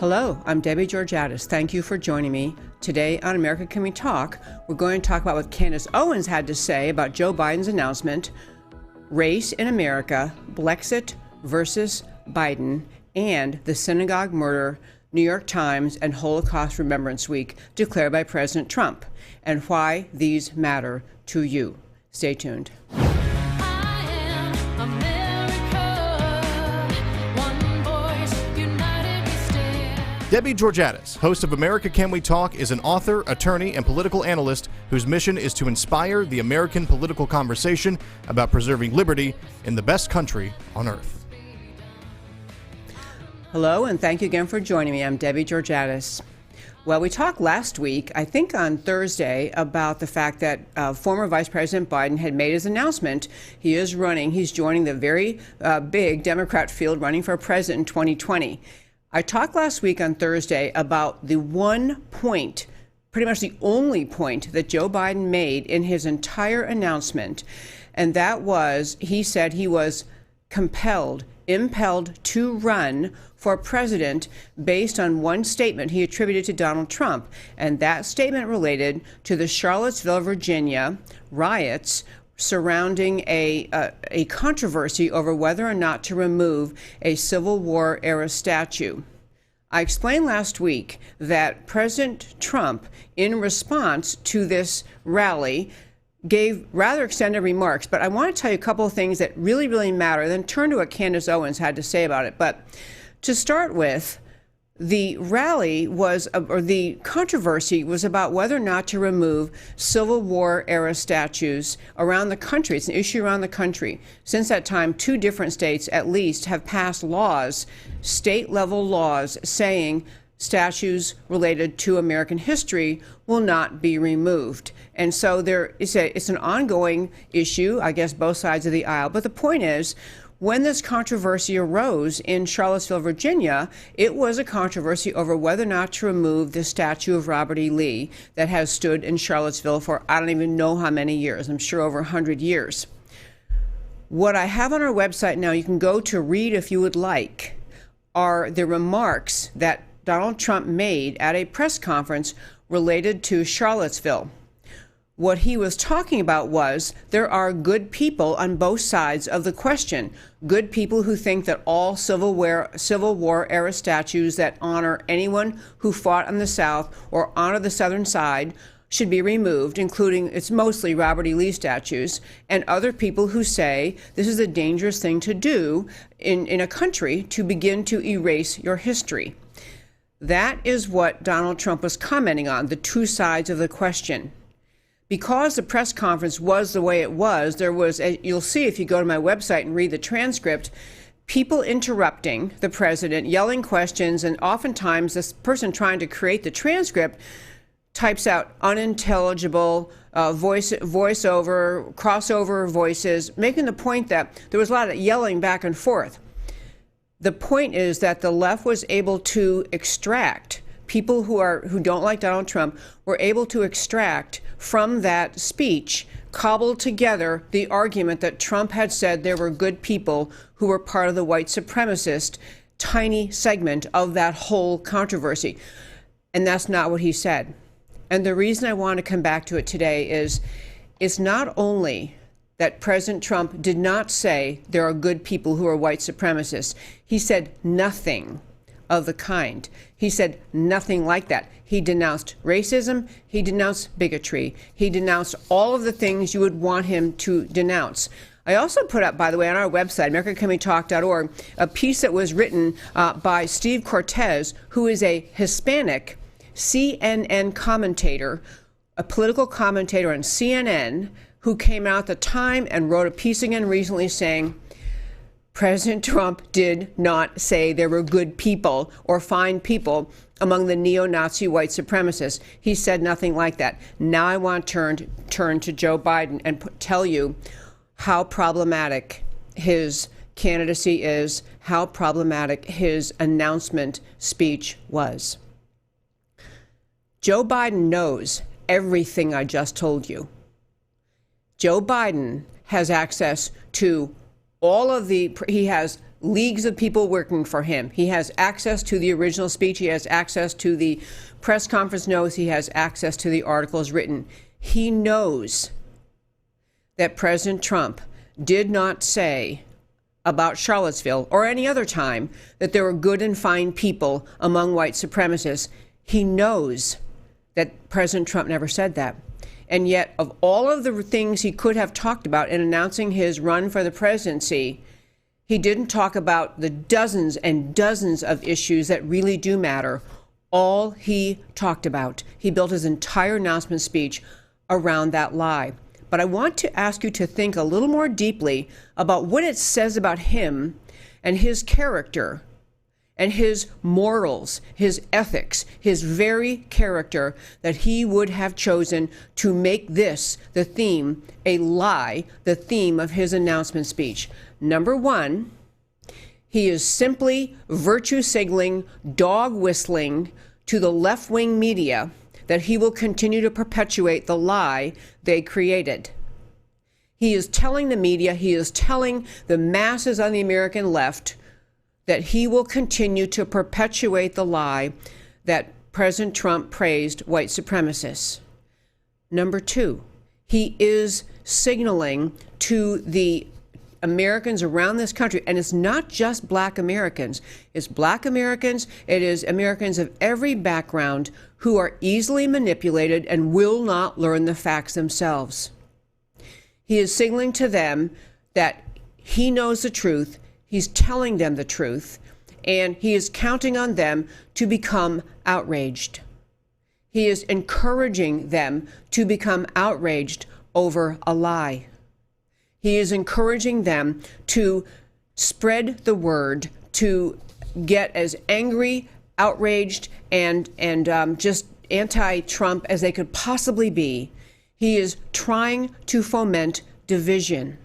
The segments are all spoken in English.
Hello, I'm Debbie Georgatos. Thank you for joining me. Today on America Can We Talk, we're going to talk about what Candace Owens had to say about Joe Biden's announcement, race in America, Blexit versus Biden, and the Synagogue murder, New York Times, and Holocaust Remembrance Week declared by President Trump, and why these matter to you. Stay tuned. Debbie Georgatos, host of America Can We Talk, is an author, attorney, and political analyst whose mission is to inspire the American political conversation about preserving liberty in the best country on earth. Hello, and thank you again for joining me. I'm Debbie Georgatos. Well, we talked last week, I think on Thursday, about the fact that former Vice President Biden had made his announcement. He is running, he's joining the very big Democrat field running for president in 2020. I talked last week on Thursday about the one point, pretty much the only point that Joe Biden made in his entire announcement, and that was he said he was impelled to run for president based on one statement he attributed to Donald Trump, and that statement related to the Charlottesville, Virginia riots surrounding a controversy over whether or not to remove a Civil War era statue. I explained last week that President Trump, in response to this rally, gave rather extended remarks, but I want to tell you a couple of things that really matter, then turn to what Candace Owens had to say about it. But to start with, the rally was, or the controversy was about whether or not to remove Civil War era statues around the country. It's an issue around the country. Since that time, 2 different states at least have passed laws, state level laws, saying statues related to American history will not be removed. And so it's an ongoing issue, I guess, both sides of the aisle. But the point is, when this controversy arose in Charlottesville, Virginia, it was a controversy over whether or not to remove the statue of Robert E. Lee that has stood in Charlottesville for I don't even know how many years. I'm sure over 100 years. What I have on our website now, you can go to read if you would like, are the remarks that Donald Trump made at a press conference related to Charlottesville. What he was talking about was there are good people on both sides of the question. Good people who think that all Civil War era statues that honor anyone who fought on the South or honor the Southern side should be removed, including, it's mostly Robert E. Lee statues, and other people who say this is a dangerous thing to do in a country, to begin to erase your history. That is what Donald Trump was commenting on, the two sides of the question. Because the press conference was the way it was, there was, you'll see if you go to my website and read the transcript, people interrupting the president, yelling questions, and oftentimes this person trying to create the transcript types out unintelligible voiceover, crossover voices, making the point that there was a lot of yelling back and forth. The point is that the left was able to extract, people who don't like Donald Trump were able to extract from that speech, cobbled together the argument that Trump had said there were good people who were part of the white supremacist tiny segment of that whole controversy. And that's not what he said. And the reason I want to come back to it today is it's not only that President Trump did not say there are good people who are white supremacists. He said nothing of the kind. He said nothing like that. He denounced racism. He denounced bigotry. He denounced all of the things you would want him to denounce. I also put up, by the way, on our website, americacanwetalk.org, a piece that was written by Steve Cortez, who is a Hispanic CNN commentator, a political commentator on CNN, who came out at the time and wrote a piece again recently saying, President Trump did not say there were good people or fine people among the neo-Nazi white supremacists. He said nothing like that. Now I want to turn to Joe Biden and tell you how problematic his candidacy is, how problematic his announcement speech was. Joe Biden knows everything I just told you. Joe Biden has access to he has leagues of people working for him. He has access to the original speech. He has access to the press conference notes. He has access to the articles written. He knows that President Trump did not say about Charlottesville or any other time that there were good and fine people among white supremacists. He knows that President Trump never said that. And yet, of all of the things he could have talked about in announcing his run for the presidency, he didn't talk about the dozens and dozens of issues that really do matter. All he talked about, he built his entire announcement speech around that lie. But I want to ask you to think a little more deeply about what it says about him and his character and his morals, his ethics, his very character, that he would have chosen to make this the theme, a lie, the theme of his announcement speech. Number one, he is simply virtue signaling, dog whistling to the left-wing media that he will continue to perpetuate the lie they created. He is telling the media, he is telling the masses on the American left that he will continue to perpetuate the lie that President Trump praised white supremacists. Number two, he is signaling to the Americans around this country, and it's not just Black Americans, it's Black Americans, it is Americans of every background who are easily manipulated and will not learn the facts themselves. He is signaling to them that he knows the truth, he's telling them the truth, and he is counting on them to become outraged. He is encouraging them to become outraged over a lie. He is encouraging them to spread the word, to get as angry, outraged, and just anti-Trump as they could possibly be. He is trying to foment division.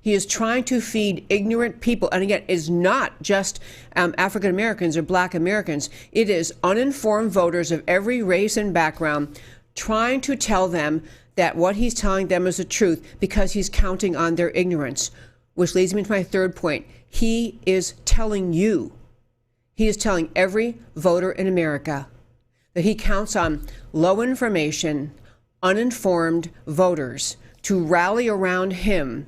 He is trying to feed ignorant people. And again, it's not just African Americans or Black Americans. It is uninformed voters of every race and background, trying to tell them that what he's telling them is the truth because he's counting on their ignorance. Which leads me to my third point. He is telling you, he is telling every voter in America that he counts on low information, uninformed voters to rally around him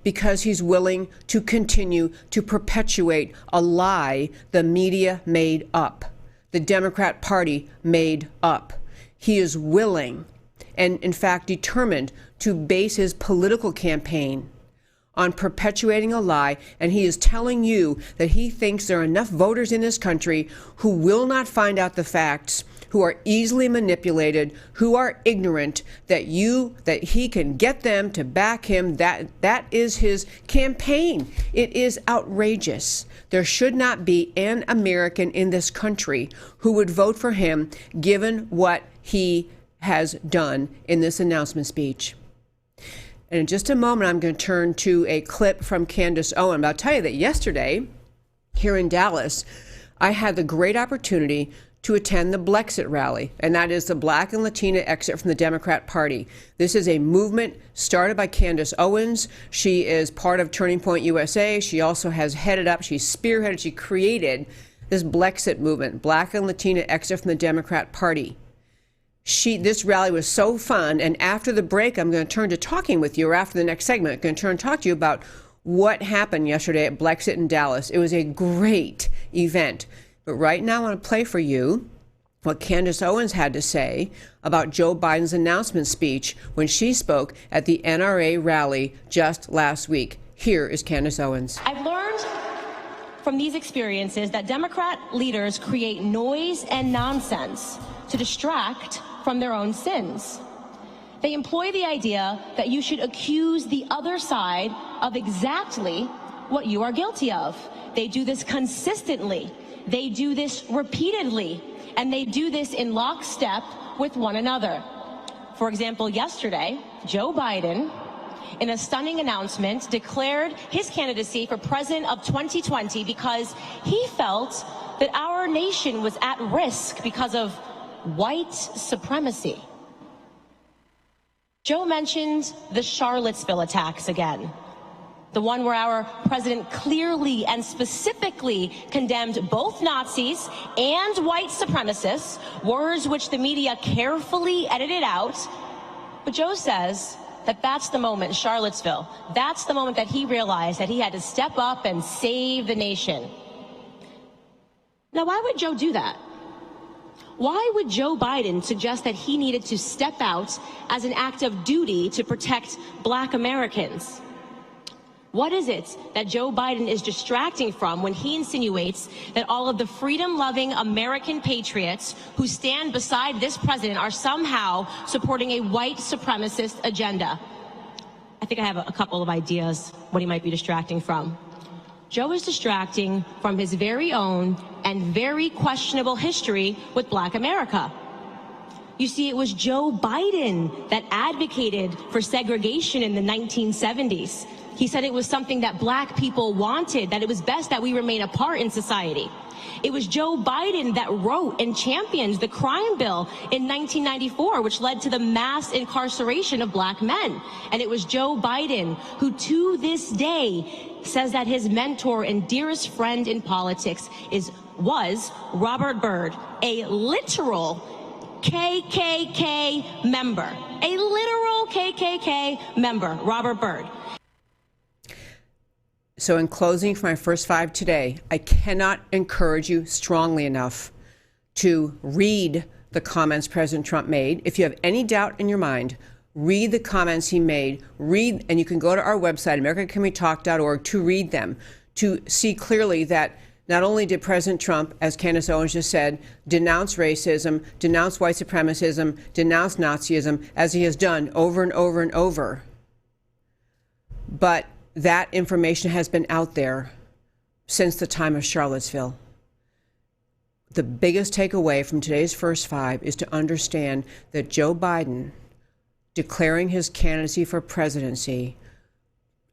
because he's willing to continue to perpetuate a lie the media made up, the Democrat Party made up. He is willing and, in fact, determined to base his political campaign on perpetuating a lie, and he is telling you that he thinks there are enough voters in this country who will not find out the facts, who are easily manipulated, who are ignorant, that he can get them to back him. That is his campaign. It is outrageous. There should not be an American in this country who would vote for him given what he has done in this announcement speech. And in just a moment, I'm going to turn to a clip from Candace Owens. But I'll tell you that yesterday, here in Dallas, I had the great opportunity to attend the Blexit rally, and that is the Black and Latina exit from the Democrat Party. This is a movement started by Candace Owens. She is part of Turning Point USA. She also has headed up, she spearheaded, she created this Blexit movement, Black and Latina exit from the Democrat Party. This rally was so fun, and after the break, I'm going to turn to talking with you, or after the next segment, I'm going to turn and talk to you about what happened yesterday at Blexit in Dallas. It was a great event. But right now, I want to play for you what Candace Owens had to say about Joe Biden's announcement speech when she spoke at the NRA rally just last week. Here is Candace Owens. I've learned from these experiences that Democrat leaders create noise and nonsense to distract from their own sins. They employ the idea that you should accuse the other side of exactly what you are guilty of. They do this consistently. They do this repeatedly. And they do this in lockstep with one another. For example, yesterday, Joe Biden, in a stunning announcement, declared his candidacy for president of 2020 because he felt that our nation was at risk because of white supremacy. Joe mentioned the Charlottesville attacks again. the one where our president clearly and specifically condemned both Nazis and white supremacists, words which the media carefully edited out. But Joe says that that's the moment, Charlottesville, that's the moment that he realized that he had to step up and save the nation. Now, why would Joe do that? Why would Joe Biden suggest that he needed to step out as an act of duty to protect Black Americans? What is it that Joe Biden is distracting from when he insinuates that all of the freedom-loving American patriots who stand beside this president are somehow supporting a white supremacist agenda? I think I have a couple of ideas what he might be distracting from. Joe is distracting from his very own and very questionable history with Black America. You see, it was Joe Biden that advocated for segregation in the 1970s. He said it was something that Black people wanted, that it was best that we remain apart in society. It was Joe Biden that wrote and championed the crime bill in 1994, which led to the mass incarceration of Black men. And it was Joe Biden who, to this day, says that his mentor and dearest friend in politics was Robert Byrd, a literal KKK member. A literal KKK member, Robert Byrd. So in closing for my first five today, I cannot encourage you strongly enough to read the comments President Trump made. If you have any doubt in your mind, read the comments he made. Read, and you can go to our website, americacanwetalk.org, to read them, to see clearly that not only did President Trump, as Candace Owens just said, denounce racism, denounce white supremacism, denounce Nazism, as he has done over and over and over, but that information has been out there since the time of Charlottesville. The biggest takeaway from today's first five is to understand that Joe Biden, declaring his candidacy for presidency,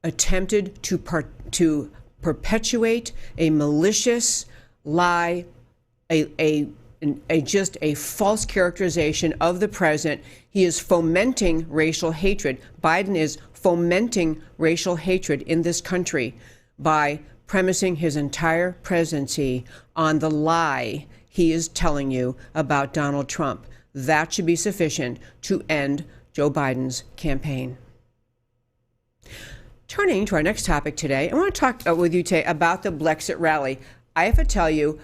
attempted to perpetuate a malicious lie, just a false characterization of the president. He is fomenting racial hatred. Biden is fomenting racial hatred in this country by premising his entire presidency on the lie he is telling you about Donald Trump. That should be sufficient to end Joe Biden's campaign. Turning to our next topic today, I want to talk with you today about the Blexit rally. I have to tell you,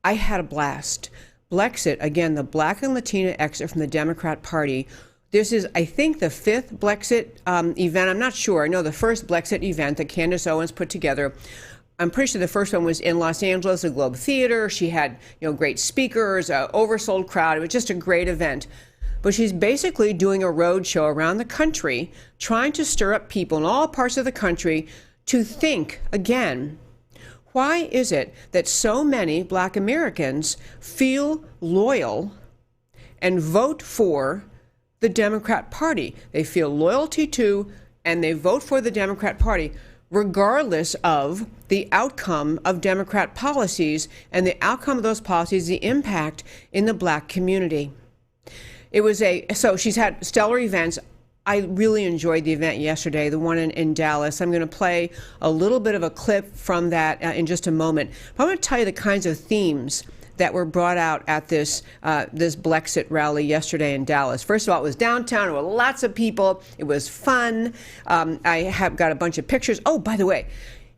I had a blast. Blexit, again, the Black and Latina exit from the Democrat Party. This is, I think, the fifth Blexit event. I'm not sure. I know the first Blexit event that Candace Owens put together. I'm pretty sure the first one was in Los Angeles, the Globe Theater. She had, great speakers, oversold crowd. It was just a great event. But she's basically doing a road show around the country, trying to stir up people in all parts of the country to think again. Why is it that so many Black Americans feel loyal and vote for the Democrat Party? They feel loyalty to and they vote for the Democrat Party regardless of the outcome of Democrat policies and the outcome of those policies, the impact in the Black community. So she's had stellar events. I really enjoyed the event yesterday, the one in Dallas. I'm going to play a little bit of a clip from that in just a moment. But I'm going to tell you the kinds of themes that were brought out at this Blexit rally yesterday in Dallas. First of all, it was downtown. There were lots of people. It was fun. I have got a bunch of pictures. Oh, by the way,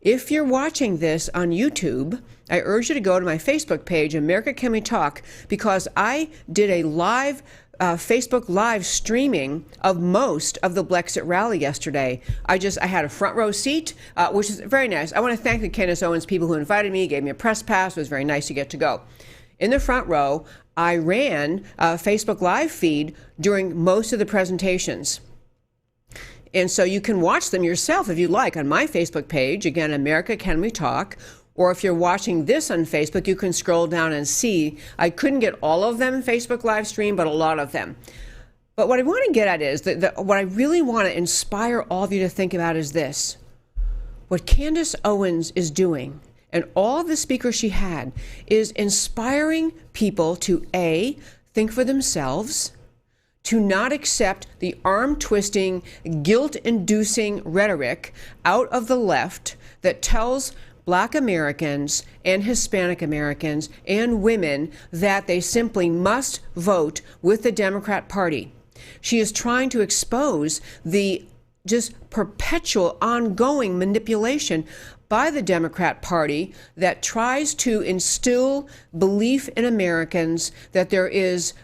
if you're watching this on YouTube, I urge you to go to my Facebook page, America Can We Talk, because I did a live Facebook Live streaming of most of the Blexit rally yesterday. I had a front row seat, which is very nice. I want to thank the Candace Owens people who invited me, gave me a press pass. It was very nice to get to go. In the front row, I ran a Facebook Live feed during most of the presentations. And so you can watch them yourself if you like on my Facebook page, again, America Can We Talk. Or if you're watching this on Facebook, you can scroll down and see. I couldn't get all of them in Facebook live stream, but a lot of them. But what I want to get at is that what I really want to inspire all of you to think about is this. What Candace Owens is doing, and all of the speakers she had, is inspiring people to A, think for themselves, to not accept the arm-twisting, guilt-inducing rhetoric out of the left that tells Black Americans and Hispanic Americans and women that they simply must vote with the Democrat Party. She is trying to expose the just perpetual, ongoing manipulation by the Democrat Party that tries to instill belief in Americans that there is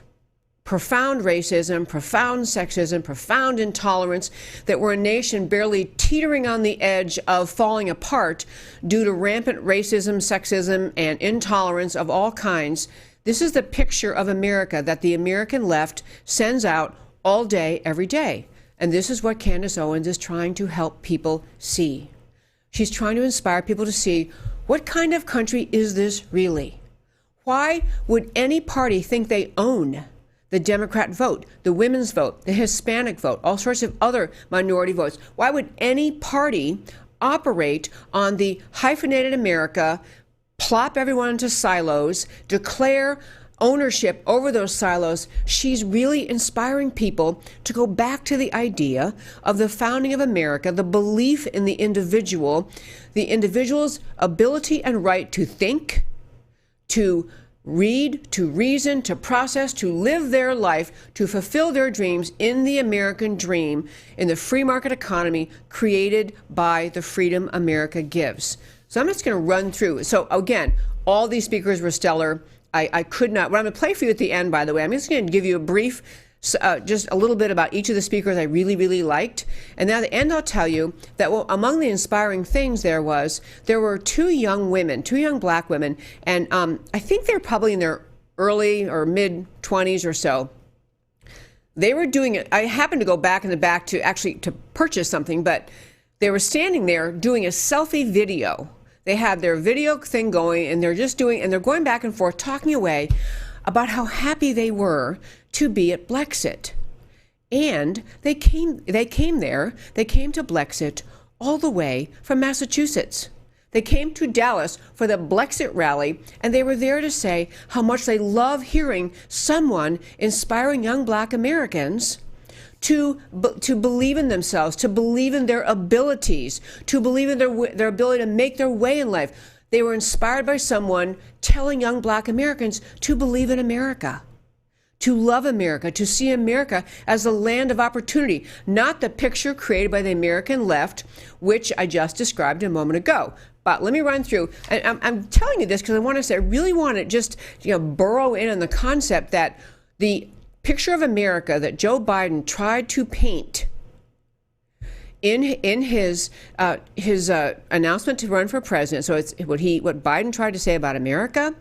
profound racism, profound sexism, profound intolerance, that we're a nation barely teetering on the edge of falling apart due to rampant racism, sexism, and intolerance of all kinds. This is the picture of America that the American left sends out all day, every day. And this is what Candace Owens is trying to help people see. She's trying to inspire people to see, what kind of country is this really? Why would any party think they own the Democrat vote, the women's vote, the Hispanic vote, all sorts of other minority votes? Why would any party operate on the hyphenated America, plop everyone into silos, declare ownership over those silos? She's really inspiring people to go back to the idea of the founding of America, the belief in the individual's ability and right to think, to read, to reason, to process, to live their life, to fulfill their dreams in the American dream, in the free market economy created by the freedom America gives. So I'm just going to run through. So again, all these speakers were stellar. I could not, what I'm going to play for you at the end, by the way, I'm just going to give you a brief, just a little bit about each of the speakers I really, really liked. And then at the end, I'll tell you that among the inspiring things there were two young women, two young Black women, and I think they're probably in their early or mid-20s or so. They were doing it. I happened to go back in the back to purchase something, but they were standing there doing a selfie video. They had their video thing going, and they're going back and forth, talking away about how happy they were to be at Blexit. And they came to Blexit all the way from Massachusetts. They came to Dallas for the Blexit rally, and they were there to say how much they love hearing someone inspiring young Black Americans to believe in themselves, to believe in their abilities, to believe in their ability to make their way in life. They were inspired by someone telling young Black Americans to believe in America, to love America, to see America as a land of opportunity, not the picture created by the American left, which I just described a moment ago. But let me run through, and I'm telling you this because I want to say, I really want to just burrow in on the concept that the picture of America that Joe Biden tried to paint in his announcement to run for president. So it's what Biden tried to say about America,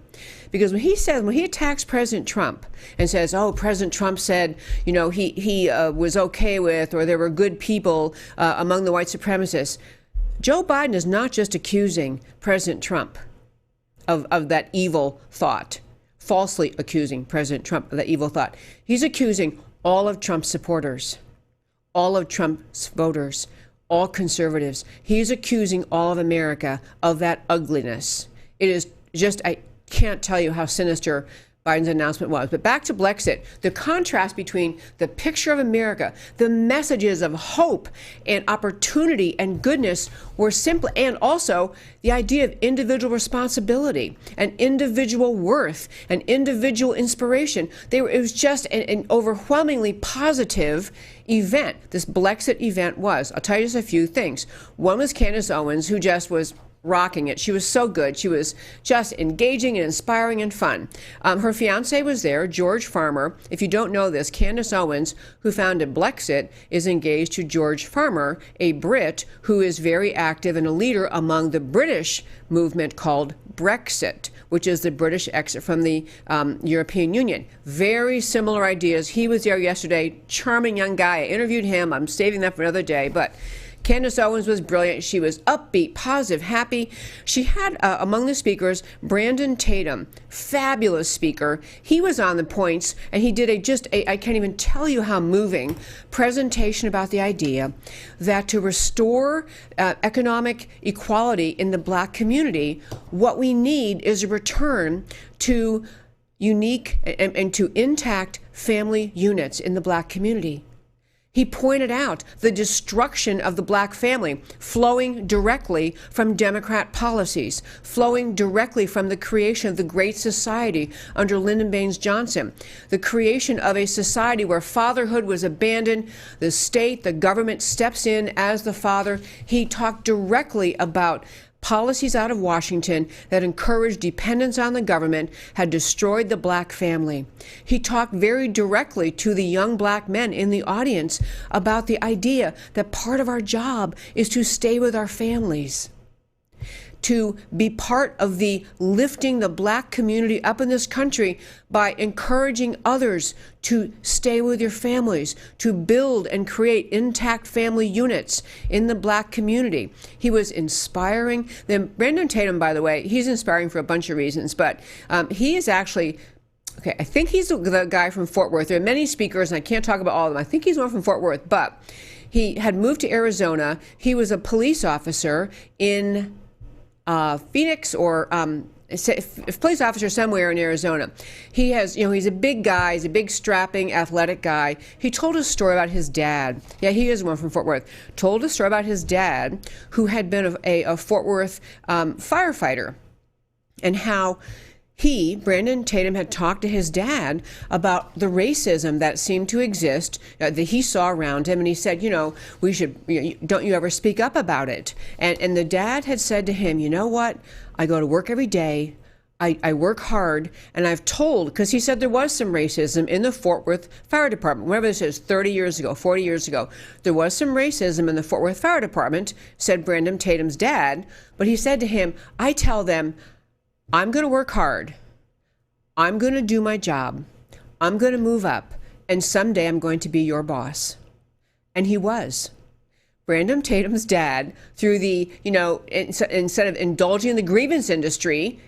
because when he attacks President Trump and says, "Oh, President Trump said, he was okay with, or there were good people among the white supremacists," Joe Biden is not just accusing President Trump of that evil thought, falsely accusing President Trump of that evil thought. He's accusing all of Trump's supporters, all of Trump's voters, all conservatives. He's accusing all of America of that ugliness. It is just, I can't tell you how sinister Biden's announcement was. But back to Blexit, the contrast between the picture of America, the messages of hope and opportunity and goodness were simple, and also the idea of individual responsibility and individual worth and individual inspiration. It was just an overwhelmingly positive event. This Blexit event was. I'll tell you just a few things. One was Candace Owens, who just was rocking it. She was so good. She was just engaging and inspiring and fun. Her fiance was there, George Farmer. If you don't know this, Candace Owens, who founded Blexit, is engaged to George Farmer, a Brit who is very active and a leader among the British movement called Brexit, which is the British exit from the European Union. Very similar ideas. He was there yesterday. Charming young guy. I interviewed him. I'm saving that for another day. But Candace Owens was brilliant. She was upbeat, positive, happy. She had among the speakers Brandon Tatum, fabulous speaker. He was on the points, and he did I can't even tell you how moving presentation about the idea that to restore economic equality in the Black community, what we need is a return to unique and to intact family units in the black community. He pointed out the destruction of the black family flowing directly from Democrat policies, flowing directly from the creation of the Great Society under Lyndon Baines Johnson, the creation of a society where fatherhood was abandoned, the state, the government steps in as the father. He talked directly about policies out of Washington that encouraged dependence on the government had destroyed the black family. He talked very directly to the young black men in the audience about the idea that part of our job is to stay with our families, to be part of the lifting the black community up in this country by encouraging others to stay with your families, to build and create intact family units in the black community. He was inspiring. Then Brandon Tatum, by the way, he's inspiring for a bunch of reasons, but he is actually, okay, I think he's the guy from Fort Worth. There are many speakers, and I can't talk about all of them. I think he's one from Fort Worth, but he had moved to Arizona. He was a police officer in Phoenix or police officer somewhere in Arizona. He has, he's a big guy. He's a big, strapping, athletic guy. He told a story about his dad. Yeah, he is one from Fort Worth. Told a story about his dad, who had been a Fort Worth firefighter, and how he, Brandon Tatum, had talked to his dad about the racism that seemed to exist, that he saw around him, and he said, we should, don't you ever speak up about it? And the dad had said to him, you know what? I go to work every day. I work hard, and I've told, because he said there was some racism in the Fort Worth Fire Department, whatever this is, 30 years ago, 40 years ago, there was some racism in the Fort Worth Fire Department, said Brandon Tatum's dad, but he said to him, I tell them, I'm going to work hard. I'm going to do my job. I'm going to move up. And someday I'm going to be your boss. And he was. Brandon Tatum's dad, through the, instead of indulging in the grievance industry,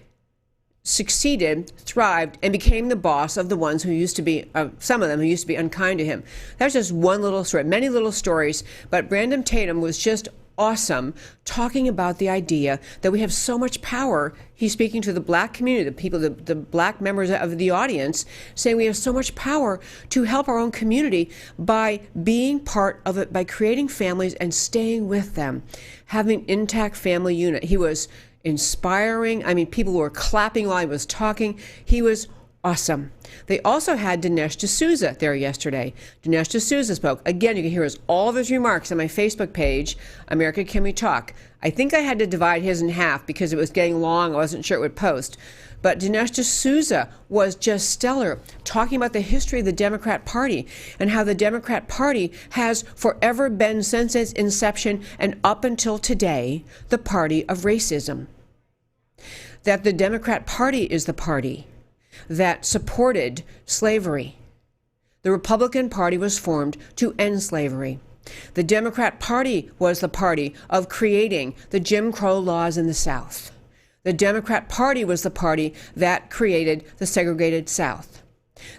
succeeded, thrived, and became the boss of the ones who used to be, some of them who used to be unkind to him. That's just one little story, many little stories. But Brandon Tatum was just awesome, talking about the idea that we have so much power. He's speaking to the black community, the people, the black members of the audience, saying we have so much power to help our own community by being part of it, by creating families and staying with them, having intact family unit. He was inspiring. I mean, people were clapping while he was talking. He was awesome. They also had Dinesh D'Souza there yesterday. Dinesh D'Souza spoke. Again, you can hear all of his remarks on my Facebook page, America Can We Talk. I think I had to divide his in half because it was getting long. I wasn't sure it would post. But Dinesh D'Souza was just stellar, talking about the history of the Democrat Party and how the Democrat Party has forever been, since its inception and up until today, the party of racism. That the Democrat Party is the party that supported slavery. The Republican Party was formed to end slavery. The Democrat Party was the party of creating the Jim Crow laws in the South. The Democrat Party was the party that created the segregated South.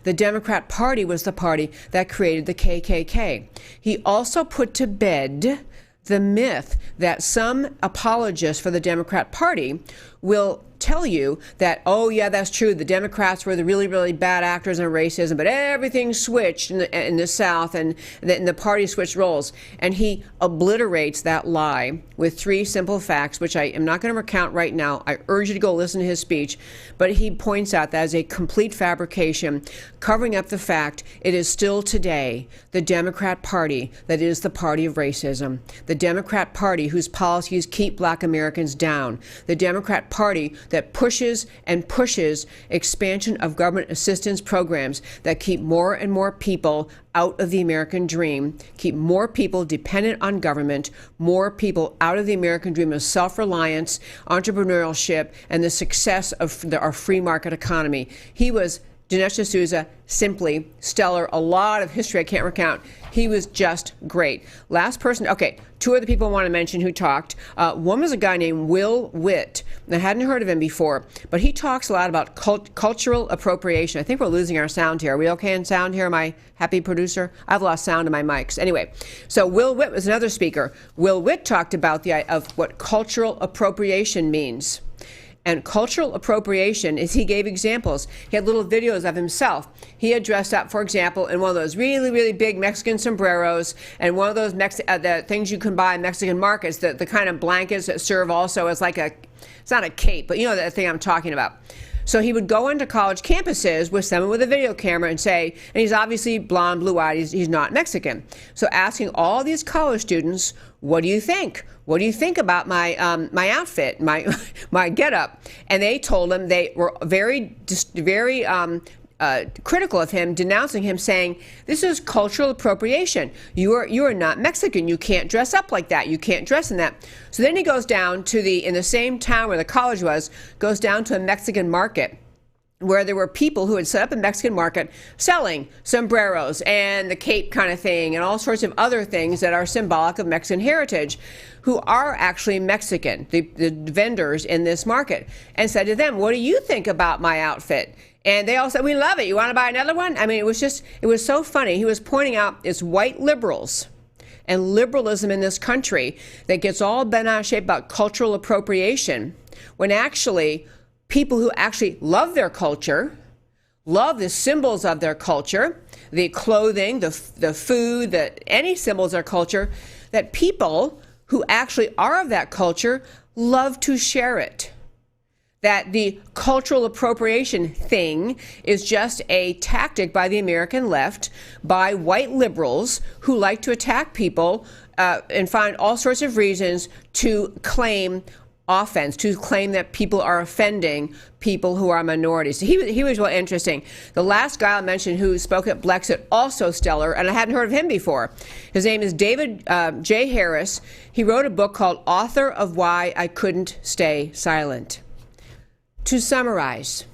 The Democrat Party was the party that created the KKK. He also put to bed the myth that some apologists for the Democrat Party will tell you that, oh yeah, that's true, the Democrats were the really, really bad actors in racism, but everything switched in the South, and the party switched roles. And he obliterates that lie with three simple facts, which I am not going to recount right now. I urge you to go listen to his speech. But he points out that as a complete fabrication, covering up the fact it is still today the Democrat Party that is the party of racism, the Democrat Party whose policies keep black Americans down, the Democrat Party that pushes and pushes expansion of government assistance programs that keep more and more people out of the American dream, keep more people dependent on government, more people out of the American dream of self-reliance, entrepreneurship, and the success of our free market economy. He was, Dinesh D'Souza, simply stellar. A lot of history I can't recount. He was just great. Last person, okay, two other people I want to mention who talked. One was a guy named Will Witt. I hadn't heard of him before, but he talks a lot about cultural appropriation. I think we're losing our sound here. Are we okay in sound here, my happy producer? I've lost sound in my mics. Anyway, so Will Witt was another speaker. Will Witt talked about of what cultural appropriation means. And cultural appropriation is, he gave examples. He had little videos of himself. He had dressed up, for example, in one of those really, really big Mexican sombreros and one of those the things you can buy in Mexican markets, the kind of blankets that serve also as like it's not a cape, but you know that thing I'm talking about. So he would go into college campuses with someone with a video camera and say, and he's obviously blonde, blue-eyed, he's not Mexican. So asking all these college students, what do you think? What do you think about my outfit, my getup? And they told him, they were very critical of him, denouncing him, saying, this is cultural appropriation. You are not Mexican. You can't dress up like that. You can't dress in that. So then he goes down to in the same town where the college was, goes down to a Mexican market where there were people who had set up a Mexican market selling sombreros and the cape kind of thing and all sorts of other things that are symbolic of Mexican heritage, who are actually Mexican, the vendors in this market, and said to them, what do you think about my outfit? And they all said, we love it. You want to buy another one? I mean, it was so funny. He was pointing out it's white liberals and liberalism in this country that gets all bent out of shape about cultural appropriation, when actually people who actually love their culture, love the symbols of their culture, the clothing, the food, any symbols of their culture, that people who actually are of that culture love to share it. That the cultural appropriation thing is just a tactic by the American left, by white liberals who like to attack people and find all sorts of reasons to claim offense, to claim that people are offending people who are minorities. So he was really interesting. The last guy I mentioned who spoke at Blexit, also stellar, and I hadn't heard of him before. His name is David J. Harris. He wrote a book called Author of Why I Couldn't Stay Silent. To summarize,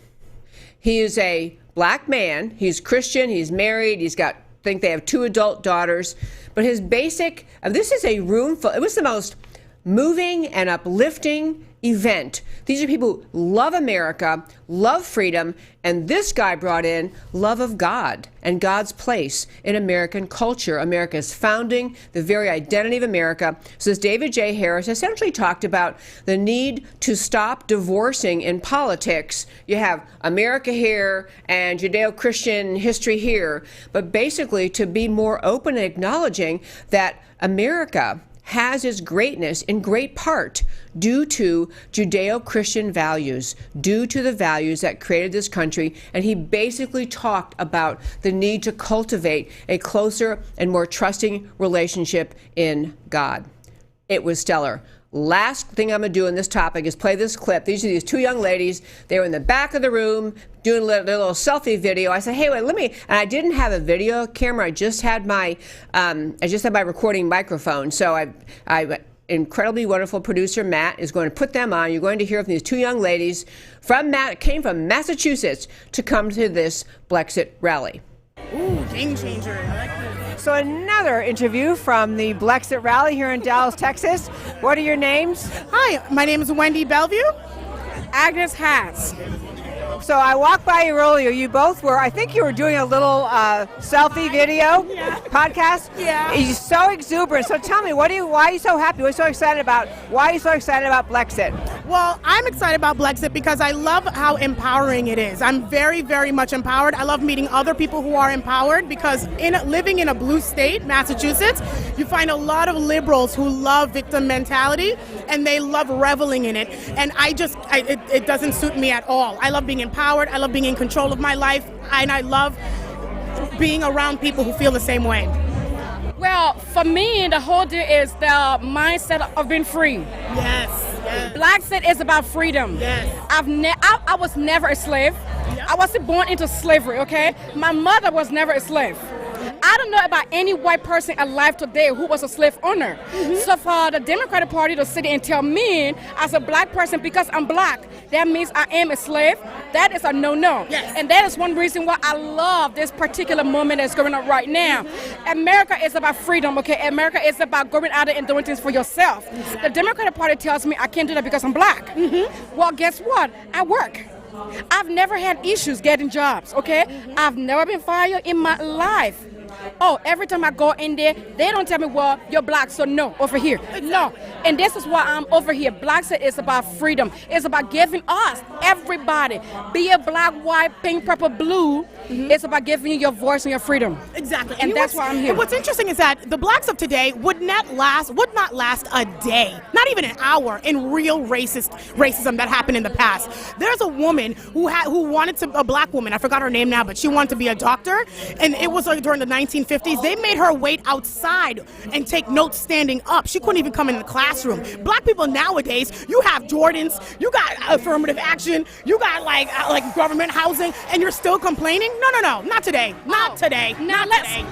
he is a black man. He's Christian. He's married. I think they have 2 adult daughters. But his basic, this is a room full, it was the most moving and uplifting event. These are people who love America, love freedom, and this guy brought in love of God and God's place in American culture, America's founding, the very identity of America. So this David J. Harris essentially talked about the need to stop divorcing in politics. You have America here and Judeo-Christian history here, but basically to be more open and acknowledging that America has its greatness in great part due to Judeo-Christian values, due to the values that created this country. And he basically talked about the need to cultivate a closer and more trusting relationship in God. It was stellar. Last thing I'm going to do on this topic is play this clip. These are these 2 young ladies. They were in the back of the room doing their little selfie video. I said, hey, wait, and I didn't have a video camera. I just had my recording microphone. So I incredibly wonderful producer Matt is going to put them on. You're going to hear from these 2 young ladies came from Massachusetts to come to this Blexit rally. Ooh, game changer. I like this. So another interview from the Blexit rally here in Dallas, Texas. What are your names? Hi, my name is Wendy Bellevue. Agnes Haas. So I walked by you earlier. You both were, I think you were doing a little selfie video podcast. Yeah. You're so exuberant. So tell me, why are you so happy? Why are you so excited about Blexit? Well, I'm excited about Blexit because I love how empowering it is. I'm very, very much empowered. I love meeting other people who are empowered because living in a blue state, Massachusetts, you find a lot of liberals who love victim mentality and they love reveling in it. And it doesn't suit me at all. I love being empowered. I love being in control of my life. And I love being around people who feel the same way. Well, for me, the whole deal is the mindset of being free. Yes. Blexit is about freedom. Yes. I was never a slave. Yep. I wasn't born into slavery, okay? My mother was never a slave. I don't know about any white person alive today who was a slave owner. Mm-hmm. So for the Democratic Party to sit and tell me as a black person, because I'm black, that means I am a slave, that is a no-no. Yes. And that is one reason why I love this particular moment that's going on right now. Mm-hmm. America is about freedom, okay? America is about going out there and doing things for yourself. Exactly. The Democratic Party tells me I can't do that because I'm black. Mm-hmm. Well, guess what? I work. I've never had issues getting jobs, okay? Mm-hmm. I've never been fired in my life. Oh, every time I go in there, they don't tell me, well, you're black, so no, over here. No. And this is why I'm over here. Blexit is about freedom. It's about giving us, everybody, be it black, white, pink, purple, blue, it's about giving you your voice and your freedom. Exactly. And that's why I'm here. And what's interesting is that the blacks of today would not last a day, not even an hour, in real racism that happened in the past. There's a woman who wanted to, a black woman, I forgot her name now, but she wanted to be a doctor, and it was like during the 1950s. They made her wait outside and take notes standing up. She couldn't even come in the classroom. Black people nowadays, you have Jordans, you got affirmative action, you got like government housing, and you're still complaining? No, not today. Not today. Now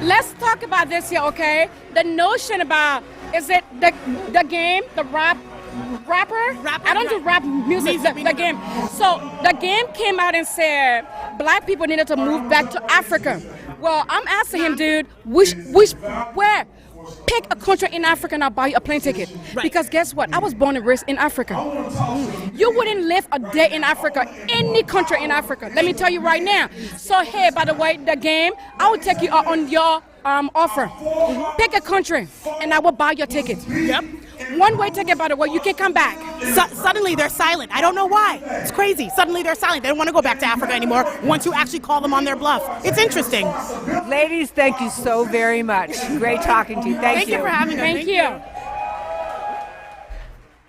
let's talk about this here, okay? The notion about, is it the game, the rapper? I don't do rap music, the game. So the game came out and said black people needed to move back to Africa. Well, I'm asking him, dude, where? Pick a country in Africa and I'll buy you a plane ticket. Right. Because guess what? I was born and raised in Africa. You wouldn't live a day in Africa, any country in Africa. Let me tell you right now. So, hey, by the way, the game, I will take you on your offer. Pick a country and I will buy your ticket. Yep. One-way ticket, by the way, you can come back. Suddenly they're silent. I don't know why. It's crazy. Suddenly they're silent. They don't want to go back to Africa anymore once you actually call them on their bluff. It's interesting. Ladies, thank you so very much. Great talking to you. Thank you. Thank you for having us. Thank you.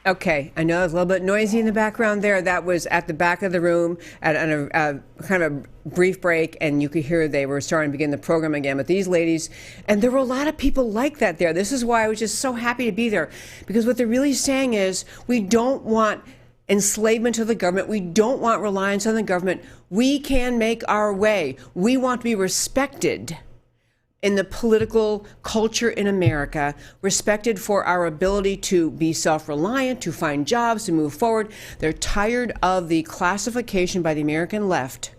Okay, I know it's a little bit noisy in the background there. That was at the back of the room at a kind of a brief break, and you could hear they were starting to begin the program again. But these ladies, and there were a lot of people like that there. This is why I was just so happy to be there, because what they're really saying is we don't want enslavement to the government. We don't want reliance on the government. We can make our way. We want to be respected in the political culture in America, respected for our ability to be self-reliant, to find jobs, to move forward. They're tired of the classification by the American left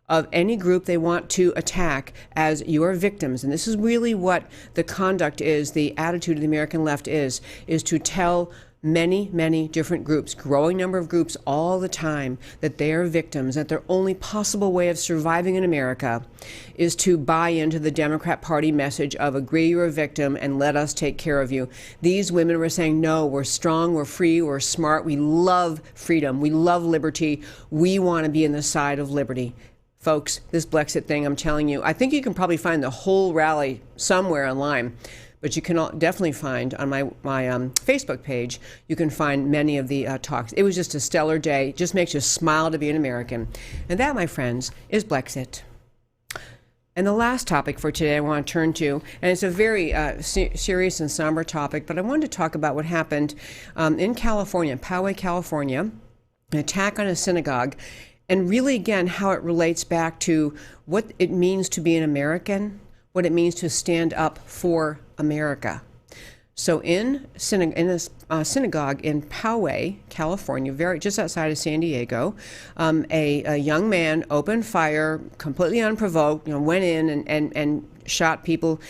of any group they want to attack as your victims. And this is really what the conduct is, the attitude of the American left is to tell many, many different groups, growing number of groups all the time, that they are victims, that their only possible way of surviving in America is to buy into the Democrat Party message of agree you're a victim and let us take care of you. These women were saying, no, we're strong, we're free, we're smart, we love freedom, we love liberty, we want to be in the side of liberty. Folks, this Blexit thing, I'm telling you, I think you can probably find the whole rally somewhere online. But you can definitely find on my Facebook page, you can find many of the talks. It was just a stellar day. It just makes you smile to be an American. And that, my friends, is Blexit. And the last topic for today I want to turn to, and it's a very serious and somber topic, but I wanted to talk about what happened in California, Poway, California, an attack on a synagogue, and really, again, how it relates back to what it means to be an American, what it means to stand up for America. So in a synagogue in Poway, California, just outside of San Diego, a young man opened fire, completely unprovoked, went in and shot people.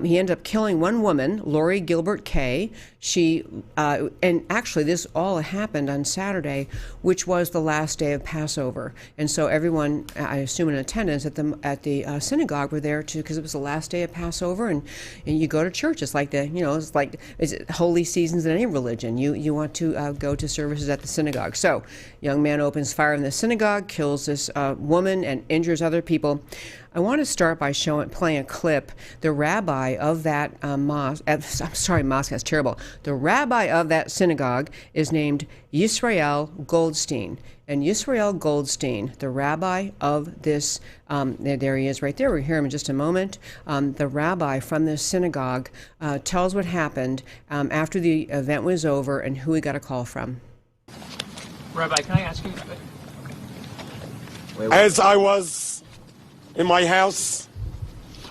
He ended up killing one woman, Lori Gilbert Kay. She, and actually this all happened on Saturday, which was the last day of Passover. And so everyone, I assume in attendance at the synagogue were there because it was the last day of Passover, and you go to church. It's like it's holy seasons in any religion. You want to go to services at the synagogue. So young man opens fire in the synagogue, kills this woman and injures other people. I want to start by playing a clip. The rabbi of that mosque, that's terrible. The rabbi of that synagogue is named Yisrael Goldstein. And Yisrael Goldstein, the rabbi of this, there he is right there, we'll hear him in just a moment. The rabbi from this synagogue tells what happened after the event was over and who he got a call from. Rabbi, can I ask you? As I was in my house,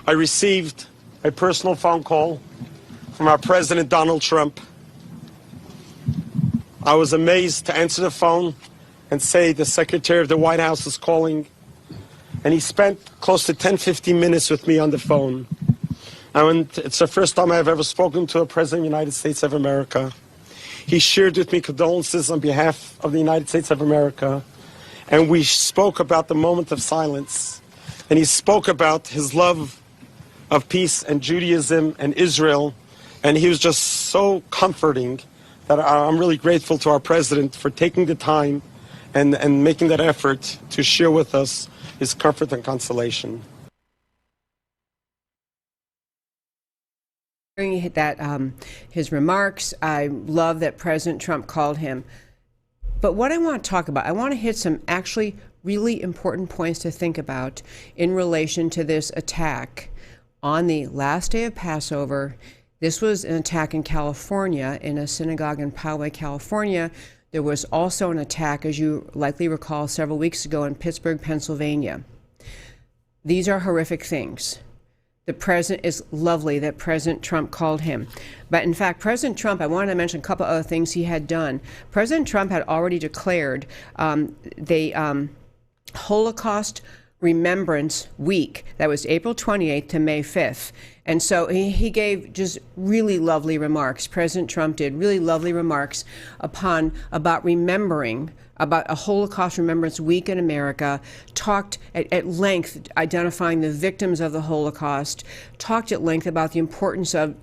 I received a personal phone call from our President Donald Trump. I was amazed to answer the phone and say the Secretary of the White House is calling. And he spent close to 10-15 minutes with me on the phone. And it's the first time I've ever spoken to a President of the United States of America. He shared with me condolences on behalf of the United States of America. And we spoke about the moment of silence. And he spoke about his love of peace and Judaism and Israel. And he was just so comforting that I'm really grateful to our president for taking the time and making that effort to share with us his comfort and consolation. Hearing that his remarks, I love that President Trump called him. But what I want to talk about, I want to hit some actually really important points to think about in relation to this attack on the last day of Passover. This was an attack in California, in a synagogue in Poway, California. There was also an attack, as you likely recall, several weeks ago in Pittsburgh, Pennsylvania. These are horrific things. The president is lovely that President Trump called him. But in fact, President Trump, I wanted to mention a couple other things he had done. President Trump had already declared the Holocaust Remembrance Week. That was April 28th to May 5th. And so he gave just really lovely remarks. President Trump did really lovely remarks about remembering, about a Holocaust Remembrance Week in America, talked at length identifying the victims of the Holocaust, talked at length about the importance of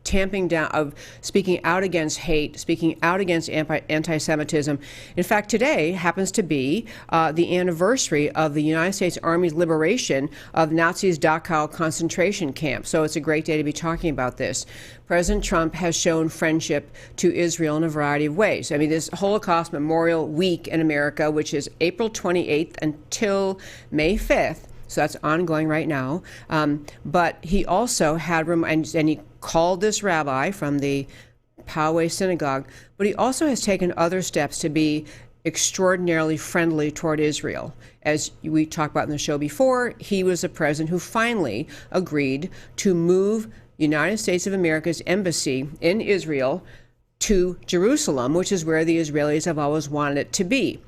tamping down, of speaking out against hate, speaking out against anti-Semitism. In fact, today happens to be the anniversary of the United States Army's liberation of Nazis' Dachau concentration camp. So it's a great day to be talking about this. President Trump has shown friendship to Israel in a variety of ways. I mean, this Holocaust Memorial Week in America, which is April 28th until May 5th, so that's ongoing right now. But he also had, and he called this rabbi from the Poway Synagogue, but he also has taken other steps to be extraordinarily friendly toward Israel. As we talked about in the show before, he was the president who finally agreed to move United States of America's embassy in Israel to Jerusalem, which is where the Israelis have always wanted it to be.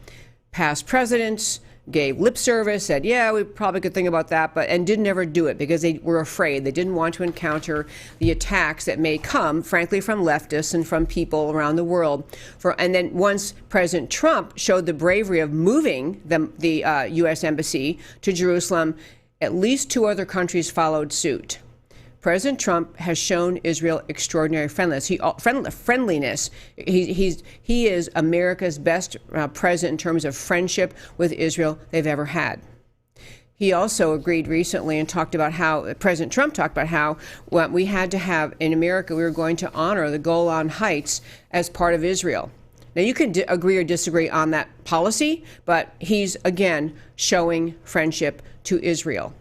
Past presidents gave lip service, said, yeah, we probably could think about that, and didn't ever do it because they were afraid. They didn't want to encounter the attacks that may come, frankly, from leftists and from people around the world. And then once President Trump showed the bravery of moving the U.S. Embassy to Jerusalem, at least 2 other countries followed suit. President Trump has shown Israel extraordinary friendliness. He is America's best president in terms of friendship with Israel they've ever had. He also agreed recently and talked about how, President Trump talked about how we had to have, in America, we were going to honor the Golan Heights as part of Israel. Now, you can agree or disagree on that policy, but he's, again, showing friendship to Israel.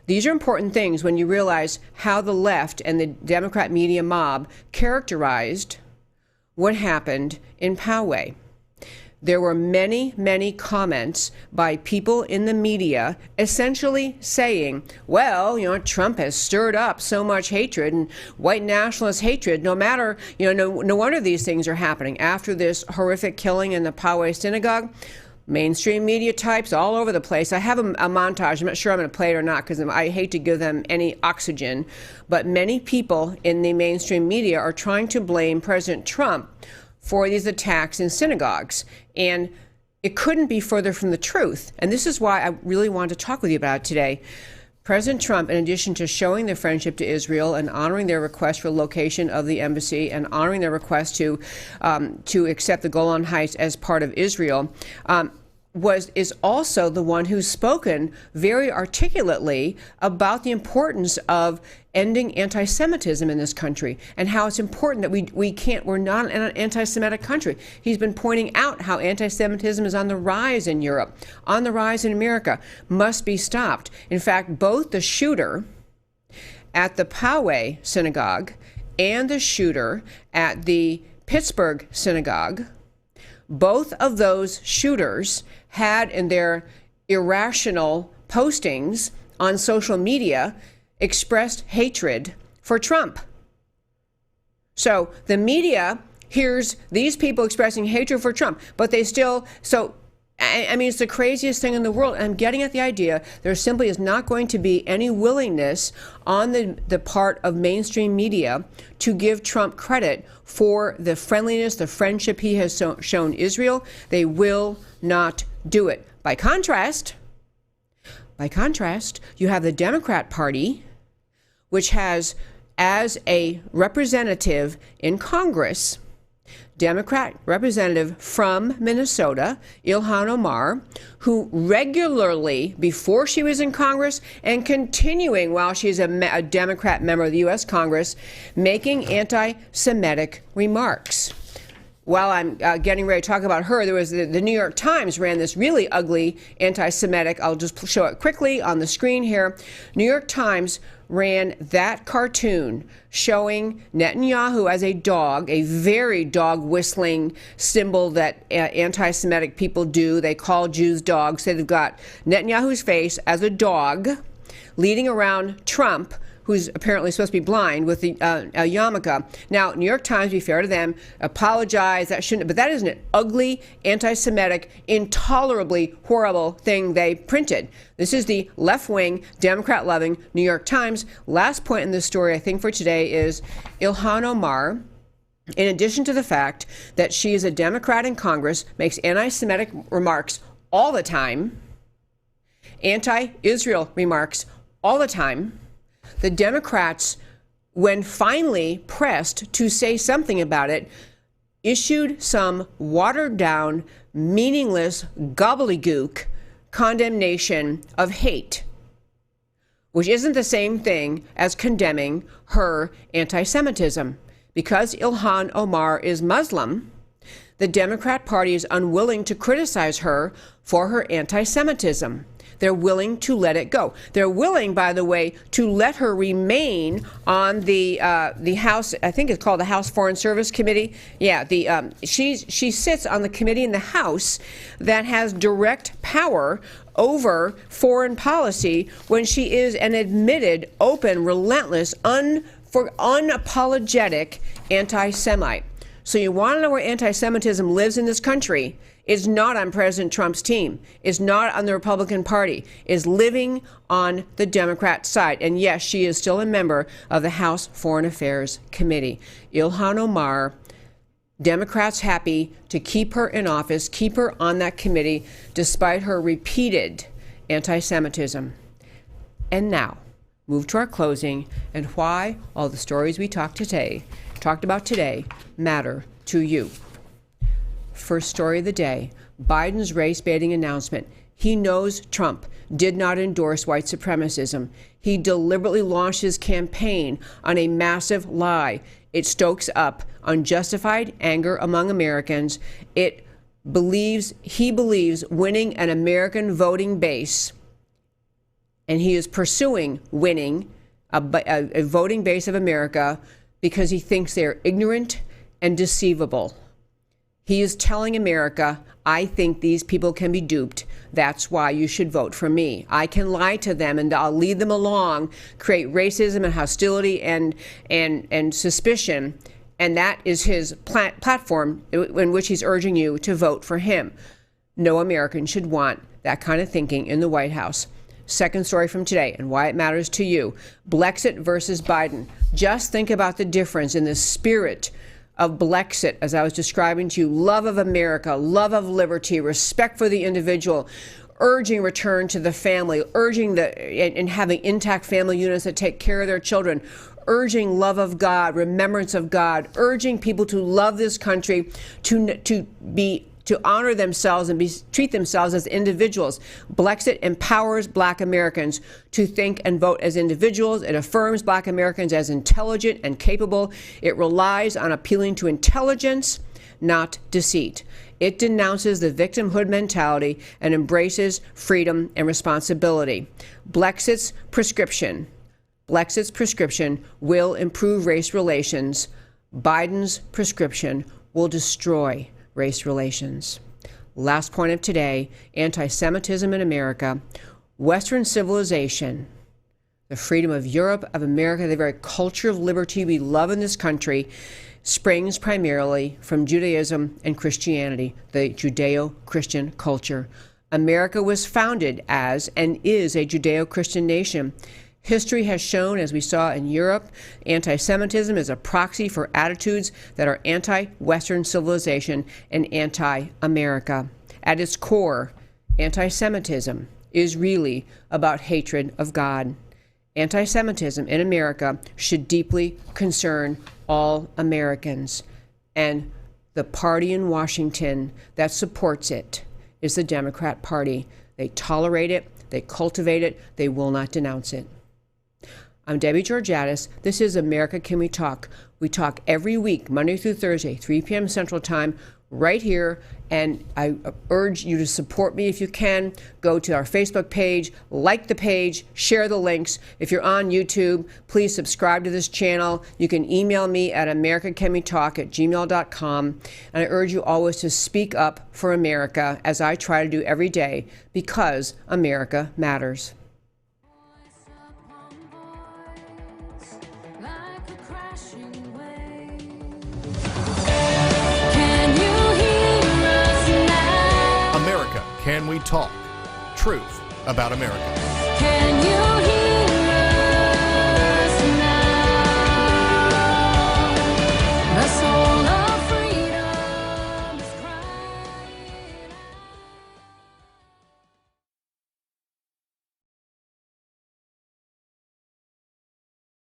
These are important things when you realize how the left and the Democrat media mob characterized what happened in Poway. There were many, many comments by people in the media essentially saying, well, Trump has stirred up so much hatred and white nationalist hatred, no matter, no wonder these things are happening. After this horrific killing in the Poway Synagogue, mainstream media types all over the place. I have a montage. I'm not sure I'm going to play it or not because I hate to give them any oxygen. But many people in the mainstream media are trying to blame President Trump for these attacks in synagogues. And it couldn't be further from the truth. And this is why I really wanted to talk with you about it today. President Trump, in addition to showing their friendship to Israel and honoring their request for location of the embassy and honoring their request to accept the Golan Heights as part of Israel, is also the one who's spoken very articulately about the importance of ending anti-Semitism in this country and how it's important that we're not an anti-Semitic country. He's been pointing out how anti-Semitism is on the rise in Europe, on the rise in America, must be stopped. In fact, both the shooter at the Poway Synagogue and the shooter at the Pittsburgh Synagogue, both of those shooters had in their irrational postings on social media expressed hatred for Trump. So the media hears these people expressing hatred for Trump, but they still, I mean, it's the craziest thing in the world. I'm getting at the idea there simply is not going to be any willingness on the part of mainstream media to give Trump credit for the friendliness, the friendship he has shown Israel. They will not do it. By contrast, you have the Democrat Party which has as a representative in Congress, Democrat representative from Minnesota, Ilhan Omar, who regularly, before she was in Congress and continuing while she's a Democrat member of the U.S. Congress, making anti-Semitic remarks. While I'm getting ready to talk about her, there was the New York Times ran this really ugly anti-Semitic, I'll just show it quickly on the screen here. New York Times ran that cartoon showing Netanyahu as a dog, a very dog whistling symbol that anti-Semitic people do. They call Jews dogs. So they've got Netanyahu's face as a dog leading around Trump, who's apparently supposed to be blind, with the a yarmulke. Now, New York Times, be fair to them, apologize. That shouldn't, but that is an ugly, anti-Semitic, intolerably horrible thing they printed. This is the left-wing, Democrat-loving New York Times. Last point in this story, I think, for today is Ilhan Omar, in addition to the fact that she is a Democrat in Congress, makes anti-Semitic remarks all the time, anti-Israel remarks all the time. The Democrats, when finally pressed to say something about it, issued some watered-down, meaningless gobbledygook condemnation of hate, which isn't the same thing as condemning her anti-Semitism. Because Ilhan Omar is Muslim, the Democrat Party is unwilling to criticize her for her anti-Semitism. They're willing to let it go. They're willing, by the way, to let her remain on the House. I think it's called the House Foreign Service Committee. Yeah, she sits on the committee in the House that has direct power over foreign policy when she is an admitted, open, relentless, unapologetic anti-Semite. So you want to know where anti-Semitism lives in this country? Is not on President Trump's team, is not on the Republican Party, is living on the Democrat side. And yes, she is still a member of the House Foreign Affairs Committee. Ilhan Omar, Democrats happy to keep her in office, keep her on that committee, despite her repeated anti-Semitism. And now, move to our closing and why all the stories we talked about today matter to you. First story of the day, Biden's race-baiting announcement. He knows Trump did not endorse white supremacism. He deliberately launched his campaign on a massive lie. It stokes up unjustified anger among Americans. He believes winning an American voting base, and he is pursuing winning a voting base of America because he thinks they're ignorant and deceivable. He is telling America, I think these people can be duped. That's why you should vote for me. I can lie to them and I'll lead them along, create racism and hostility and suspicion. And that is his platform in which he's urging you to vote for him. No American should want that kind of thinking in the White House. Second story from today and why it matters to you. Blexit versus Biden. Just think about the difference in the spirit of Blexit, as I was describing to you, love of America, love of liberty, respect for the individual, urging return to the family, urging and having intact family units that take care of their children, urging love of God, remembrance of God, urging people to love this country, to honor themselves and treat themselves as individuals. Blexit empowers Black Americans to think and vote as individuals. It affirms Black Americans as intelligent and capable. It relies on appealing to intelligence, not deceit. It denounces the victimhood mentality and embraces freedom and responsibility. Blexit's prescription will improve race relations. Biden's prescription will destroy race relations. Last point of today, anti-Semitism in America. Western civilization, the freedom of Europe, of America, the very culture of liberty we love in this country, springs primarily from Judaism and Christianity, the Judeo-Christian culture. America was founded as and is a Judeo-Christian nation. History has shown, as we saw in Europe, anti-Semitism is a proxy for attitudes that are anti-Western civilization and anti-America. At its core, anti-Semitism is really about hatred of God. Anti-Semitism in America should deeply concern all Americans. And the party in Washington that supports it is the Democrat Party. They tolerate it, they cultivate it, they will not denounce it. I'm Debbie Georgatos. This is America Can We Talk? We talk every week, Monday through Thursday, 3 p.m. Central Time, right here. And I urge you to support me if you can. Go to our Facebook page, like the page, share the links. If you're on YouTube, please subscribe to this channel. You can email me at americacanwetalk@gmail.com. And I urge you always to speak up for America, as I try to do every day, because America matters. America, Can We Talk? Truth about America. Can you hear